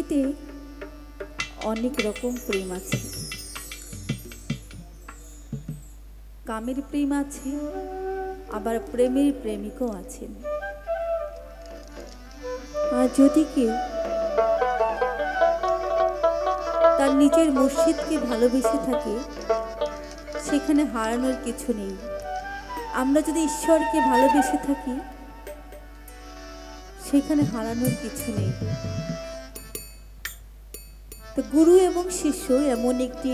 পৃথিবীতে অনেক রকম প্রেম আছে। কামের প্রেম আছে, আবার প্রেমের প্রেমিকও আছেন। আর যদি কেউ তার নিজের মুর্শিদকে ভালোবেসে থাকে, সেখানে হারানোর কিছু নেই। আমরা যদি ঈশ্বরকে ভালোবেসে থাকি, সেখানে হারানোর কিছু নেই। তো গুরু এবং শিষ্য এমন একটি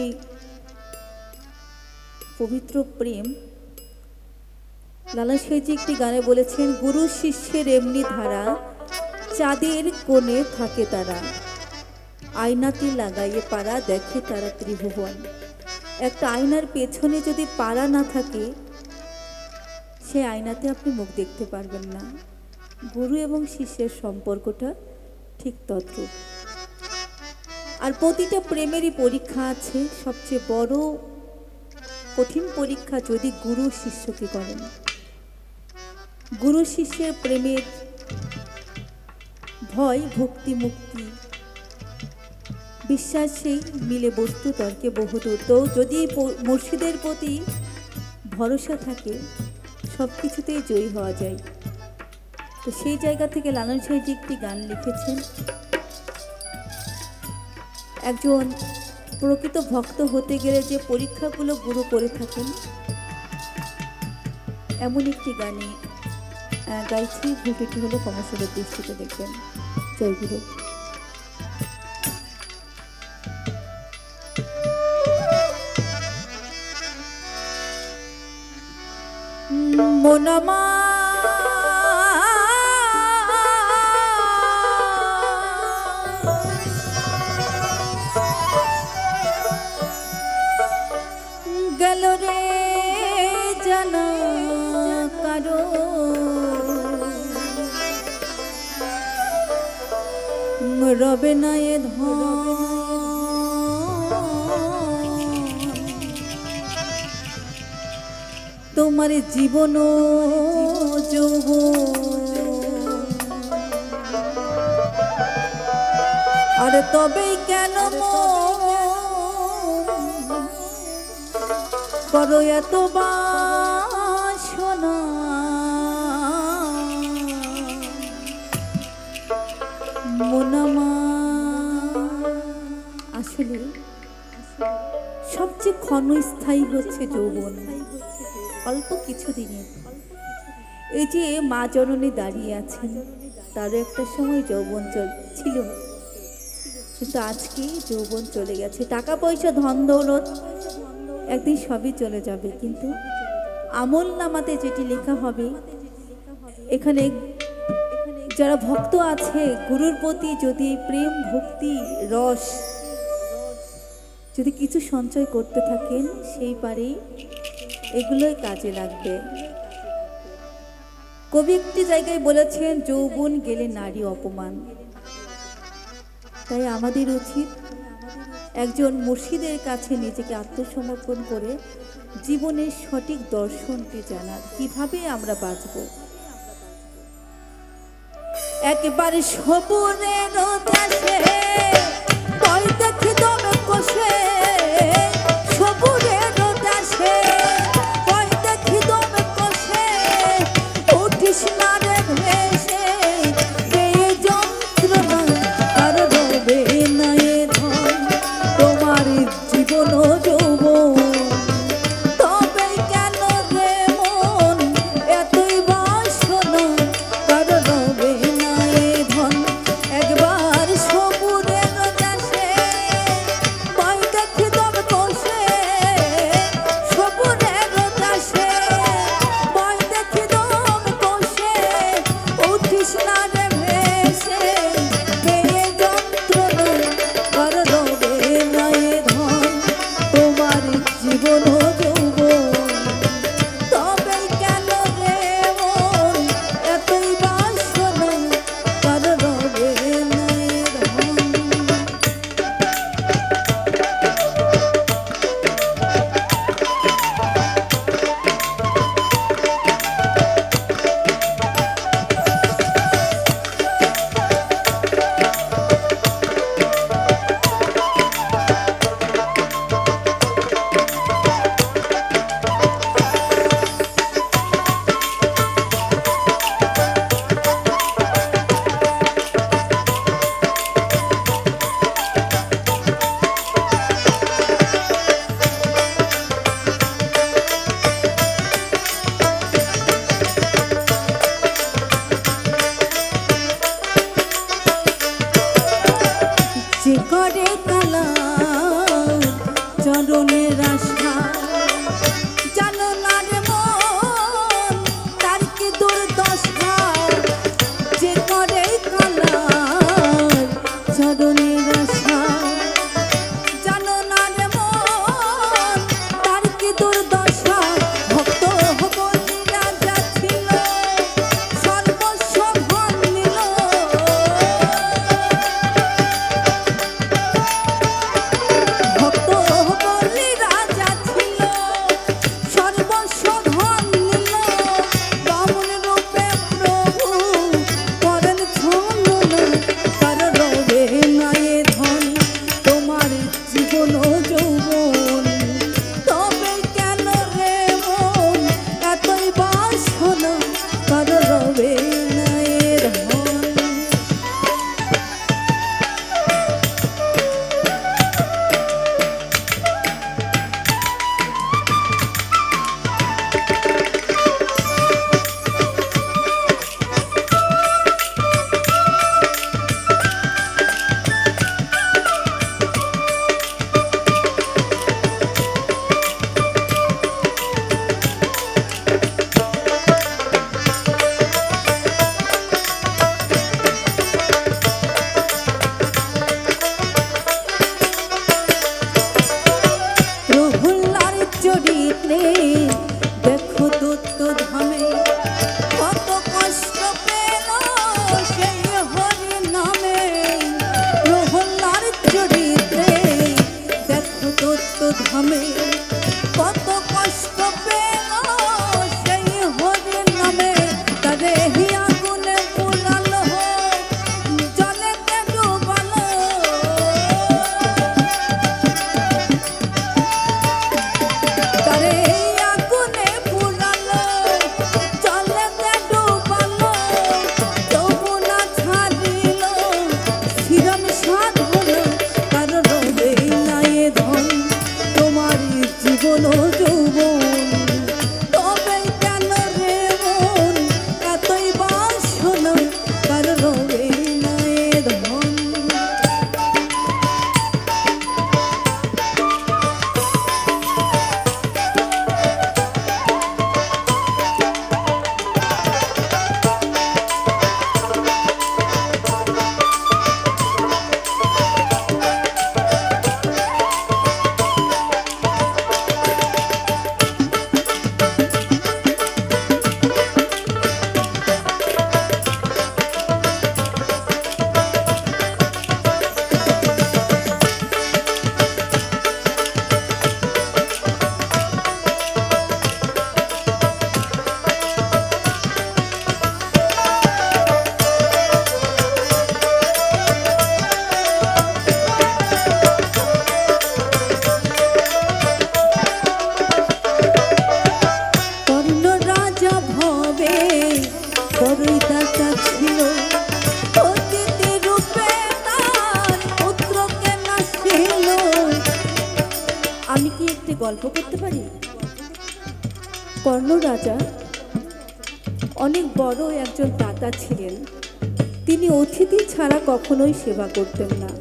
পবিত্র প্রেম। লালা সাঁইজি একটি গানে বলেছেন, গুরু শিষ্যের এমনি ধারা, চাঁদের কোণে থাকে তারা, আয়নাতে লাগাইয়ে পারা দেখে তারা ত্রিভুবন। একটা আয়নার পেছনে যদি পারা না থাকে, সে আয়নাতে আপনি মুখ দেখতে পারবেন না। গুরু এবং শিষ্যের সম্পর্কটা ঠিক তদ্রূপ। আর প্রতিটা প্রেমেরই পরীক্ষা আছে। সবচেয়ে বড় কঠিন পরীক্ষা যদি গুরু শিষ্যকে করেন। গুরু শিষ্যের প্রেমের ভয়, ভক্তি, মুক্তি, বিশ্বাসেই মিলে বস্তু তর্কে বহুদূর। তো যদি মুর্শিদের প্রতি ভরসা থাকে, সব কিছুতেই জয়ী হওয়া যায়। তো সেই জায়গা থেকে লালন সাঁইজি একটি গান লিখেছেন। একজন প্রকৃত ভক্ত হতে গেলে যে পরীক্ষাগুলো গুরু করে থাকেন, এমন একটি গানে গাইছি। ভুলটি হলে কমসের দৃষ্টিতে দেখবেন। জয় গুরু। মনমা গেল রে জানা কারো, রবে না এ ধন, তোমার জীবন যৌবন, আর তবেই কেন করো এত বাসনা, মনমা। আসলে সবচেয়ে ক্ষণস্থায়ী হচ্ছে যৌবন, অল্প কিছুদিনের। এই যে মা জননী দাঁড়িয়ে আছেন, তারও একটা সময় যৌবন ছিল, কিন্তু আজকে যৌবন চলে গেছে। টাকা পয়সা, ধন দৌলত একদিন সবই চলে যাবে, কিন্তু আমল নামাতে যেটি লেখা হবে, এখানে যারা ভক্ত আছে গুরুর প্রতি যদি প্রেম, ভক্তি, রস যদি কিছু সঞ্চয় করতে থাকেন, সেই পারে এগুলোই কাজে লাগবে। কবি একটি জায়গায় বলেছেন, যৌবন গেলে নারী অপমান। তাই আমাদের উচিত একজন মুর্শিদের কাছে নিজেকে আত্মসমর্পণ করে জীবনের সঠিক দর্শনটি জানার, কিভাবে আমরা বাঁচব। একেবারে সবুরের দেশে ভয় দেখে দম কষে, সবুরের দেশে ভয় দেখে দম কষে, উঠিস না রে ভেসে, এই যন্ত্রণা আর রবে না এ ধন, তোমার জীবন যৌবন, তবে কেন রে মন এতই বাসনা, কার রবে না এ ধন। একবার সবুজ যে করে কালা চরণের আশা জানো না রে মন তার কি দুর্দশা যে করে কালা চরণের আশা জানো না রে মন তার কি দুর্দশা ভক্ত বলি রাজা ছিল সর্বস্ব ধন নিল ভক্ত বলি রাজা ছিল সর্বস্ব ধন নিল বামুন রূপে প্রভু করেন ছলন তার রবে নাই ধন তোমার জীবন যৌবন তবে কেন রে মন এতই বাসনা তার রবে নাই ধন প্রহ্লার চরিত্রে দেখো দত্ত ধামে কত কষ্ট পেল সেই হরি নামে প্রহ্লার চরিত্রে দেখো দত্ত ধামে কত কষ্ট পেল সেই হরি নামে তারে হিয়া গুনে পুরালো জলেতে ডুবালো তারে আগুনে পুরালো জলেতে ডুবালো তবু না ছাড়িল শিরম সাধন তার রবে নাই ধন তোমার জীবন যৌবন তবে কেন রে মন এতই বাসনা তার রবে নাই ধন কর্ণ রাজা ভবে বড়ই দাতা ছিল অতিথি রূপে তার পুত্রকে নাসিল আমি কি একটি গল্প করতে পারি কর্ণ রাজা অনেক বড় একজন দাতা ছিলেন তিনি অতিথি ছাড়া কখনোই সেবা করতেন না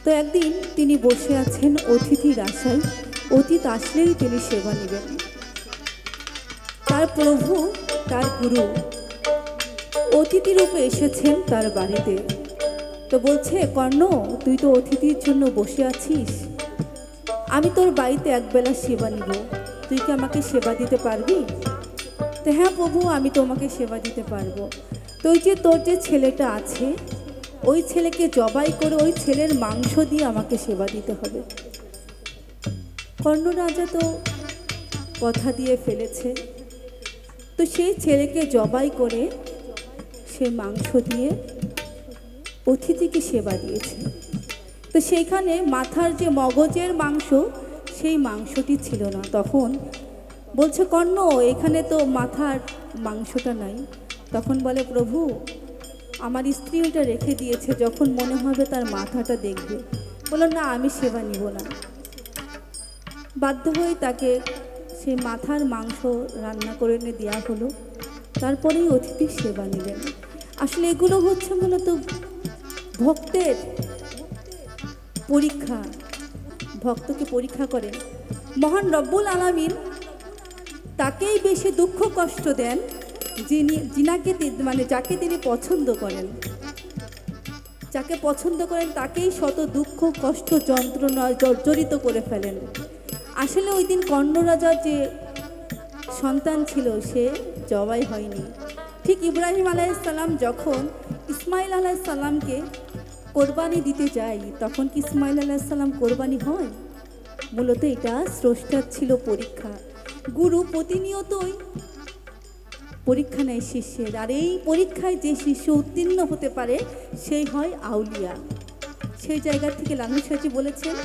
তো একদিন তিনি বসে আছেন অতিথির আশায় অতিথি আসলেই তিনি সেবা নেবেন তার প্রভু তার গুরু অতিথি রূপে এসেছেন তার বাড়িতে তো বলছে কর্ণ তুই তো অতিথির জন্য বসে আছিস আমি তোর বাড়িতে একবেলা সেবা নিব তুই কি আমাকে সেবা দিতে পারবি তো হ্যাঁ প্রভু আমি তোমাকে সেবা দিতে পারবো তো ওই যে তোর যে ছেলেটা আছে ওই ছেলেকে জবাই করে ওই ছেলের মাংস দিয়ে আমাকে সেবা দিতে হবে কর্ণ রাজা তো কথা দিয়ে ফেলেছে তো সেই ছেলেকে জবাই করে সে মাংস দিয়ে অতিথিকে সেবা দিয়েছে তো সেইখানে মাথার যে মগজের মাংস সেই মাংসটি ছিল না তখন বলছে কর্ণ এখানে তো মাথার মাংসটা নাই তখন বলে প্রভু আমার স্ত্রী ওটা রেখে দিয়েছে যখন মনে হবে তার মাথাটা দেখবে বলল না আমি সেবা নিব না বাধ্য হয়ে তাকে সে মাথার মাংস রান্না করে এনে দেওয়া হলো তারপরেই অতিথির সেবা নিলেন আসলে এগুলো হচ্ছে মূলত ভক্তের পরীক্ষা, ভক্তকে পরীক্ষা করেন। মহান রব্বুল আলামিন তাকেই বেশি দুঃখ কষ্ট দেন যাকে তিনি পছন্দ করেন। যাকে পছন্দ করেন তাকেই শত দুঃখ কষ্ট যন্ত্রণা জর্জরিত করে ফেলেন। আসলে ওই দিন কর্ণ রাজার যে সন্তান ছিল সে জবাই হয়নি। ঠিক ইব্রাহিম আলাইহিসসালাম যখন ইসমাইল আলাইহিসসালামকে কোরবানি দিতে যায়, তখন কি ইসমাইল আলাইহিসসালাম কোরবানি হয়? মূলত এটা স্রষ্টার ছিল পরীক্ষা। গুরু প্রতিনিয়তই পরীক্ষা নেয় শিষ্যের, আর এই পরীক্ষায় যে শিষ্য উত্তীর্ণ হতে পারে সেই হয় আউলিয়া। সেই জায়গা থেকে লালন সাঁজি বলেছেন,